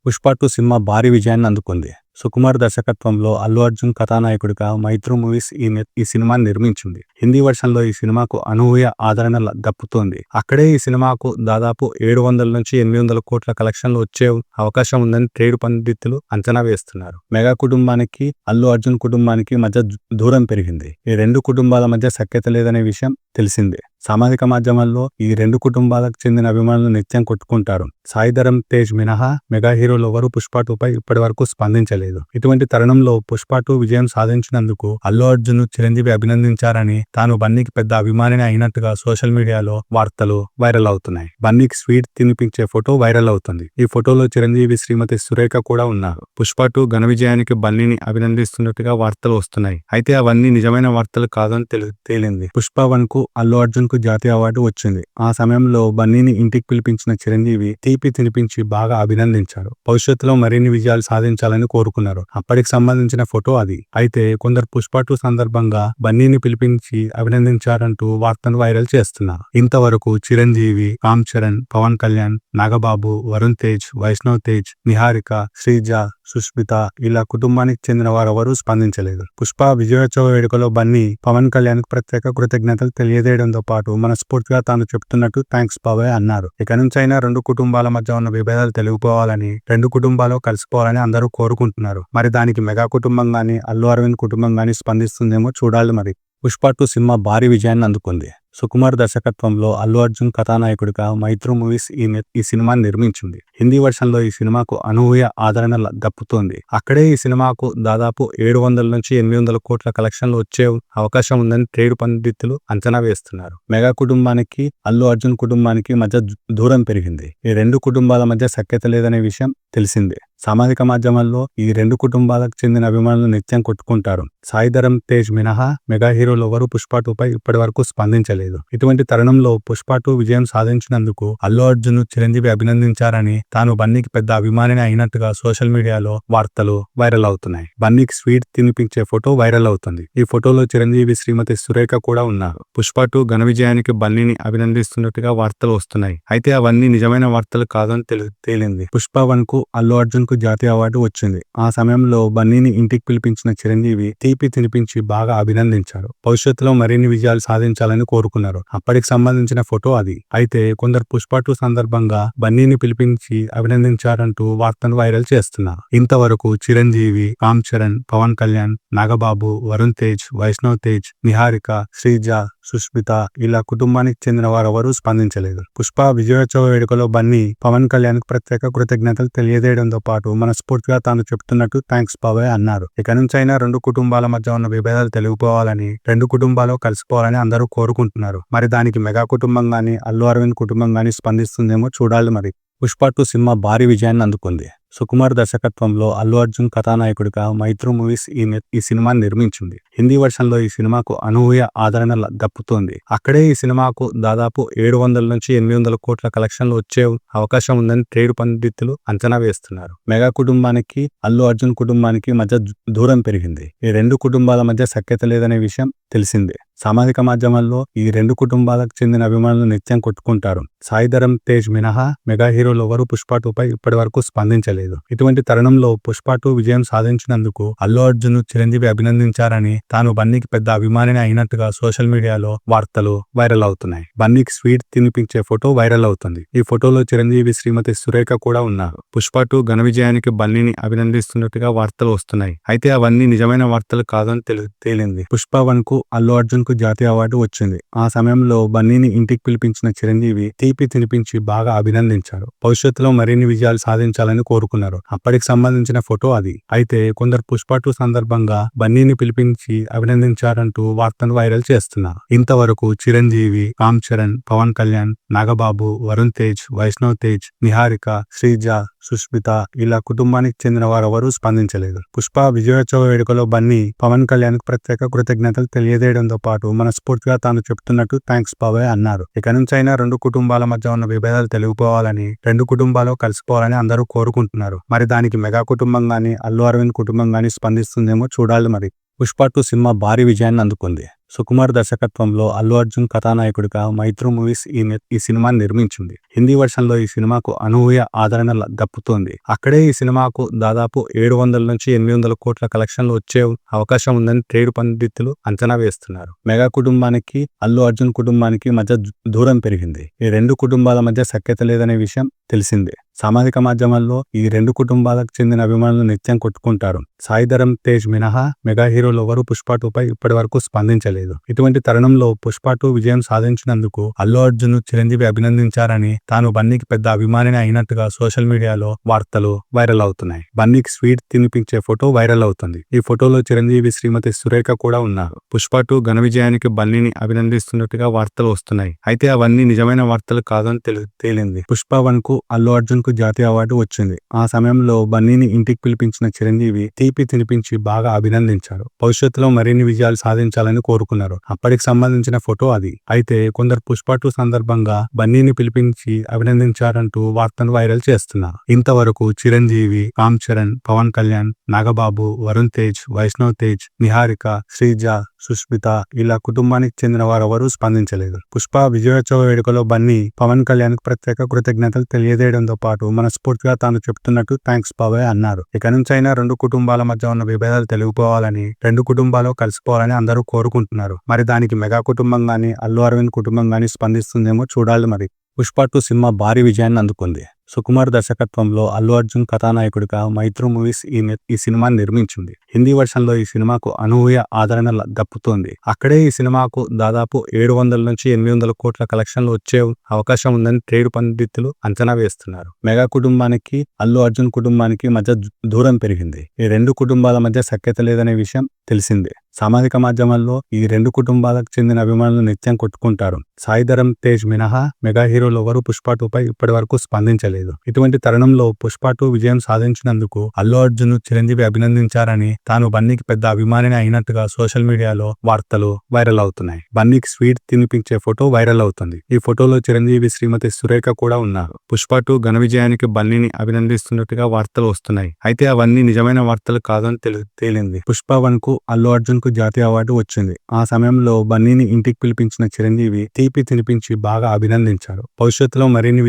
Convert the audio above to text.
Pushpa 2 cinema భారీ విజయాన్ని అందుకుంది. సుకుమార్ దర్శకత్వంలో అల్లు అర్జున్ కథానాయకుడిగా మైత్రి మూవీస్ ఈ సినిమాని నిర్మించింది. హిందీ వర్షన్లో ఈ సినిమాకు అనూహ్య ఆదరణ దక్కుతోంది. అక్కడే ఈ సినిమాకు దాదాపు 700 నుంచి 800 కోట్ల కలెక్షన్లు వచ్చే అవకాశం ఉందని ట్రేడ్ పండితులు అంచనా వేస్తున్నారు. మెగా కుటుంబానికి అల్లు అర్జున్ కుటుంబానికి మధ్య దూరం పెరిగింది. ఈ రెండు కుటుంబాల మధ్య సఖ్యత లేదనే విషయం తెలిసిందే. సామాజిక మాధ్యమాల్లో ఈ రెండు కుటుంబాలకు చెందిన అభిమానులు నిత్యం కొట్టుకుంటారు. సాయి ధరమ్ తేజ్ మినహా మెగా హీరోలు ఎవరూ పుష్ప 2పై ఇప్పటి వరకు స్పందించలేదు. ఇటువంటి తరుణంలో పుష్ప 2 విజయం సాధించినందుకు అల్లు అర్జున్ చిరంజీవి అభినందించారని, తాను బన్నీకి పెద్ద అభిమానిని అయినట్టుగా సోషల్ మీడియాలో వార్తలు వైరల్ అవుతున్నాయి. బన్నీకి స్వీట్ తినిపించే ఫోటో వైరల్ అవుతుంది. ఈ ఫోటోలో చిరంజీవి శ్రీమతి సురేఖ కూడా ఉన్నారు. పుష్ప 2 ఘన విజయానికి బన్నీని అభినందిస్తున్నట్టుగా వార్తలు వస్తున్నాయి. అయితే అవన్నీ నిజమైన వార్తలు కాదని తేలింది. పుష్ప 1 కు అల్లు అర్జున్ కు జాతీయ అవార్డు వచ్చింది. ఆ సమయంలో బన్నీని ఇంటికి పిలిపించిన చిరంజీవి తీపి తినిపించి బాగా అభినందించారు. భవిష్యత్తులో మరిన్ని విజయాలు సాధించాలని కోరుకున్నారు. అప్పటికి సంబంధించిన ఫోటో అది. అయితే కొందరు పుష్ప 2 సందర్భంగా బన్నీని పిలిపించి అభినందించారంటూ వార్తను వైరల్ చేస్తున్నారు. ఇంతవరకు చిరంజీవి, రామ్ చరణ్, పవన్ కళ్యాణ్, నాగబాబు, వరుణ్ తేజ్, వైష్ణవ్ తేజ్, నిహారిక, శ్రీజ, సుష్మిత ఇలా కుటుంబానికి చెందిన వారెవరూ స్పందించలేదు. పుష్ప విజయోత్సవ వేడుకలో బన్నీ పవన్ కళ్యాణ్ కు ప్రత్యేక కృతజ్ఞతలు తెలియజేయడంతో పాటు మనస్ఫూర్తిగా తాను చెప్తున్నట్టు థ్యాంక్స్ బాబాయ్ అన్నారు. ఇక నుంచైనా రెండు కుటుంబాల మధ్య ఉన్న విభేదాలు తొలగిపోవాలని, రెండు కుటుంబాలు కలిసిపోవాలని అందరూ కోరుకుంటున్నారు. మరి దానికి మెగా కుటుంబం గానీ, అల్లు అరవింద్ కుటుంబం గానీ స్పందిస్తుందేమో చూడాలి. మరి పుష్ప 2 సినిమా భారీ విజయాన్ని అందుకుంది. సుకుమార్ దర్శకత్వంలో అల్లు అర్జున్ కథానాయకుడిగా మైత్రి మూవీస్ ఈ సినిమాని నిర్మించింది. హిందీ వర్షన్లో ఈ సినిమాకు అనూహ్య ఆదరణ దక్కుతోంది. అక్కడే ఈ సినిమాకు దాదాపు 700 నుంచి 800 కోట్ల కలెక్షన్లు వచ్చే అవకాశం ఉందని ట్రేడ్ పండితులు అంచనా వేస్తున్నారు. మెగా కుటుంబానికి అల్లు అర్జున్ కుటుంబానికి మధ్య దూరం పెరిగింది. ఈ రెండు కుటుంబాల మధ్య సఖ్యత లేదనే విషయం తెలిసిందే. సామాజిక మాధ్యమాల్లో ఈ రెండు కుటుంబాలకు చెందిన అభిమానులు నిత్యం కొట్టుకుంటారు. సాయి ధరమ్ తేజ్ మినహా మెగా హీరోలు ఎవరూ పుష్ప 2పై ఇప్పటి వరకు స్పందించలేదు. ఇటువంటి తరుణంలో పుష్ప 2 విజయం సాధించినందుకు అల్లు అర్జున్ చిరంజీవి అభినందించారని, తాను బన్నీకి పెద్ద అభిమానిని అయినట్టుగా సోషల్ మీడియాలో వార్తలు వైరల్ అవుతున్నాయి. బన్నీకి స్వీట్ తినిపించే ఫోటో వైరల్ అవుతుంది. ఈ ఫోటోలో చిరంజీవి శ్రీమతి సురేఖ కూడా ఉన్నారు. పుష్ప 2 ఘన విజయానికి బన్నీని అభినందిస్తున్నట్టుగా వార్తలు వస్తున్నాయి. అయితే అవన్నీ నిజమైన వార్తలు కాదని తేలింది. పుష్ప 1 కు అల్లు అర్జున్ కు జాతీయ అవార్డు వచ్చింది. ఆ సమయంలో బన్నీని ఇంటికి పిలిపించిన చిరంజీవి తీపి తినిపించి బాగా అభినందించారు. భవిష్యత్తులో మరిన్ని విజయాలు సాధించాలని కోరుకున్నారు. అప్పటికి సంబంధించిన ఫోటో అది. అయితే కొందరు పుష్ప 2 సందర్భంగా బన్నీని పిలిపించి అభినందించారంటూ వార్తను వైరల్ చేస్తున్నారు. ఇంతవరకు చిరంజీవి, రామ్ చరణ్, పవన్ కళ్యాణ్, నాగబాబు, వరుణ్ తేజ్, వైష్ణవ్ తేజ్, నిహారిక, శ్రీజ, సుష్మిత ఇలా కుటుంబానికి చెందిన వారెవరూ స్పందించలేదు. పుష్ప విజయోత్సవ వేడుకలో బన్నీ పవన్ కళ్యాణ్ కు ప్రత్యేక కృతజ్ఞతలు తెలియజేయడంతో పాటు మనస్ఫూర్తిగా తాను చెప్తున్నట్టు థ్యాంక్స్ బాబాయ్ అన్నారు. ఇక నుంచైనా రెండు కుటుంబాల మధ్య ఉన్న విభేదాలు తొలగిపోవాలని, రెండు కుటుంబాలు కలిసిపోవాలని అందరూ కోరుకుంటున్నారు. మరి దానికి మెగా కుటుంబం గానీ, అల్లు అరవింద్ కుటుంబం గానీ స్పందిస్తుందేమో చూడాలి. మరి పుష్ప 2 సినిమా భారీ విజయాన్ని అందుకుంది. సుకుమార్ దర్శకత్వంలో అల్లు అర్జున్ కథానాయకుడిగా మైత్రి మూవీస్ ఈ సినిమాని నిర్మించింది. హిందీ వర్షన్లో ఈ సినిమాకు అనూహ్య ఆదరణ దక్కుతోంది. అక్కడే ఈ సినిమాకు దాదాపు 700 నుంచి 800 కోట్ల కలెక్షన్లు వచ్చే అవకాశం ఉందని ట్రేడ్ పండితులు అంచనా వేస్తున్నారు. మెగా కుటుంబానికి అల్లు అర్జున్ కుటుంబానికి మధ్య దూరం పెరిగింది. ఈ రెండు కుటుంబాల మధ్య సఖ్యత లేదనే విషయం తెలిసిందే. సామాజిక మాధ్యమాల్లో ఈ రెండు కుటుంబాలకు చెందిన అభిమానులు నిత్యం కొట్టుకుంటారు. సాయి ధరమ్ తేజ్ మినహా మెగా హీరోలు ఎవరూ పుష్ప 2పై ఇప్పటి వరకు స్పందించలేదు. ఇటువంటి తరుణంలో పుష్ప 2 విజయం సాధించినందుకు అల్లు అర్జున్ చిరంజీవి అభినందించారని, తాను బన్నీకి పెద్ద అభిమానిని అయినట్టుగా సోషల్ మీడియాలో వార్తలు వైరల్ అవుతున్నాయి. బన్నీకి స్వీట్ తినిపించే ఫోటో వైరల్ అవుతుంది. ఈ ఫోటోలో చిరంజీవి శ్రీమతి సురేఖ కూడా ఉన్నారు. పుష్ప 2 ఘన విజయానికి బన్నీని అభినందిస్తున్నట్టుగా వార్తలు వస్తున్నాయి. అయితే అవన్నీ నిజమైన వార్తలు కాదని తేలింది. పుష్ప 1 కు అల్లు అర్జున్ కు జాతీయ అవార్డు వచ్చింది. ఆ సమయంలో బన్నీని ఇంటికి పిలిపించిన చిరంజీవి తీపి తినిపించి బాగా అభినందించారు. భవిష్యత్తులో మరిన్ని విజయాలు సాధించాలని కోరుకున్నారు. అప్పటికి సంబంధించిన ఫోటో అది. అయితే కొందరు పుష్ప 2 సందర్భంగా బన్నీని పిలిపించి అభినందించారంటూ వార్తను వైరల్ చేస్తున్నారు. ఇంతవరకు చిరంజీవి, రామ్ చరణ్, పవన్ కళ్యాణ్, నాగబాబు, వరుణ్ తేజ్, వైష్ణవ్ తేజ్, నిహారిక, శ్రీజ, సుష్మిత ఇలా కుటుంబానికి చెందిన వారెవరూ స్పందించలేదు. పుష్ప విజయోత్సవ వేడుకలో బన్నీ పవన్ కళ్యాణ్ కు ప్రత్యేక కృతజ్ఞతలు తెలియజేయడంతో పాటు మనస్ఫూర్తిగా తాను చెప్తున్నట్టు థ్యాంక్స్ బాబాయ్ అన్నారు. ఇక నుంచైనా రెండు కుటుంబాల మధ్య ఉన్న విభేదాలు తొలగిపోవాలని, రెండు కుటుంబాలు కలిసిపోవాలని అందరూ కోరుకుంటున్నారు. మరి దానికి మెగా కుటుంబం గానీ, అల్లు అరవింద్ కుటుంబం గానీ స్పందిస్తుందేమో చూడాలి. మరి పుష్ప 2 సినిమా భారీ విజయాన్ని అందుకుంది. సుకుమార్ దర్శకత్వంలో అల్లు అర్జున్ కథానాయకుడిగా మైత్రి మూవీస్ ఈ సినిమాని నిర్మించింది. హిందీ వర్షన్లో ఈ సినిమాకు అనూహ్య ఆదరణ దక్కుతోంది. అక్కడే ఈ సినిమాకు దాదాపు 700 నుంచి 800 కోట్ల కలెక్షన్లు వచ్చే అవకాశం ఉందని ట్రేడ్ పండితులు అంచనా వేస్తున్నారు. మెగా కుటుంబానికి అల్లు అర్జున్ కుటుంబానికి మధ్య దూరం పెరిగింది. ఈ రెండు కుటుంబాల మధ్య సఖ్యత లేదనే విషయం తెలిసిందే. సామాజిక మాధ్యమాల్లో ఈ రెండు కుటుంబాలకు చెందిన అభిమానులు నిత్యం కొట్టుకుంటారు. సాయి ధరమ్ తేజ్ మినహా మెగా హీరోలు ఎవరూ పుష్ప 2పై ఇప్పటి వరకు స్పందించలేదు. ఇటువంటి తరుణంలో పుష్ప 2 విజయం సాధించినందుకు అల్లు అర్జున్ చిరంజీవి అభినందించారని, తాను బన్నీకి పెద్ద అభిమానిని అయినట్టుగా సోషల్ మీడియాలో వార్తలు వైరల్ అవుతున్నాయి. బన్నీకి స్వీట్ తినిపించే ఫోటో వైరల్ అవుతుంది. ఈ ఫోటోలో చిరంజీవి శ్రీమతి సురేఖ కూడా ఉన్నారు. పుష్ప 2 ఘన విజయానికి బన్నీని అభినందిస్తున్నట్టుగా వార్తలు వస్తున్నాయి. అయితే అవన్నీ నిజమైన వార్తలు కాదని తేలింది. పుష్ప 1 కు అల్లు అర్జున్ కు జాతీయ అవార్డు వచ్చింది. ఆ సమయంలో బన్నీని ఇంటికి పిలిపించిన చిరంజీవి తీపి తినిపించి బాగా అభినందించారు. భవిష్యత్తులో మరిన్ని విజయాలు సాధించాలని కోరుకున్నారు. అప్పటికి సంబంధించిన ఫోటో అది. అయితే కొందరు పుష్ప 2 సందర్భంగా బన్నీని పిలిపించి అభినందించారంటూ వార్తను వైరల్ చేస్తున్నారు. ఇంతవరకు చిరంజీవి, రామ్ చరణ్, పవన్ కళ్యాణ్, నాగబాబు, వరుణ్ తేజ్, వైష్ణవ్ తేజ్, నిహారిక, శ్రీజ, సుష్మిత ఇలా కుటుంబానికి చెందిన వారెవరూ స్పందించలేదు. పుష్ప విజయోత్సవ వేడుకలో బన్నీ పవన్ కళ్యాణ్ కు ప్రత్యేక కృతజ్ఞతలు తెలియజేయడంతో పాటు మనస్ఫూర్తిగా తాను చెప్తున్నట్టు థ్యాంక్స్ బాబాయ్ అన్నారు. ఇక నుంచైనా రెండు కుటుంబాల మధ్య ఉన్న విభేదాలు తెలిగిపోవాలని, రెండు కుటుంబాలు కలిసిపోవాలని అందరూ కోరుకుంటున్నారు. మరి దానికి మెగా కుటుంబం గానీ, అల్లు అరవింద్ కుటుంబం గానీ స్పందిస్తుందేమో చూడాలి. మరి పుష్ప 2 సినిమా భారీ విజయాన్ని అందుకుంది. సుకుమార్ దర్శకత్వంలో అల్లు అర్జున్ కథానాయకుడిగా మైత్రి మూవీస్ ఈ సినిమాని నిర్మించింది. హిందీ వర్షన్లో ఈ సినిమాకు అనూహ్య ఆదరణ దక్కుతోంది. అక్కడే ఈ సినిమాకు దాదాపు 700 నుంచి 800 కోట్ల కలెక్షన్లు వచ్చే అవకాశం ఉందని ట్రేడ్ పండితులు అంచనా వేస్తున్నారు. మెగా కుటుంబానికి అల్లు అర్జున్ కుటుంబానికి మధ్య దూరం పెరిగింది. ఈ రెండు కుటుంబాల మధ్య సఖ్యత లేదనే విషయం తెలిసిందే. సామాజిక మాధ్యమాల్లో ఈ రెండు కుటుంబాలకు చెందిన అభిమానులు నిత్యం కొట్టుకుంటారు. సాయి ధరమ్ తేజ్ మినహా మెగా హీరోలు ఎవరూ పుష్ప 2పై ఇప్పటి వరకు స్పందించలేదు. ఇటువంటి తరుణంలో పుష్ప 2 విజయం సాధించినందుకు అల్లు అర్జున్ చిరంజీవి అభినందించారని, తాను బన్నీకి పెద్ద అభిమానిని అయినట్టుగా సోషల్ మీడియాలో వార్తలు వైరల్ అవుతున్నాయి. బన్నీకి స్వీట్ తినిపించే ఫోటో వైరల్ అవుతుంది. ఈ ఫోటోలో చిరంజీవి శ్రీమతి సురేఖ కూడా ఉన్నారు. పుష్ప 2 ఘన విజయానికి బన్నీని అభినందిస్తున్నట్టుగా వార్తలు వస్తున్నాయి. అయితే అవన్నీ నిజమైన వార్తలు కాదని తేలింది. పుష్ప 1 కు అల్లు అర్జున్ కు జాతీయ అవార్డు వచ్చింది. ఆ సమయంలో బన్నీని ఇంటికి పిలిపించిన చిరంజీవి తీపి తినిపించి బాగా అభినందించారు. భవిష్యత్తులో మరిన్ని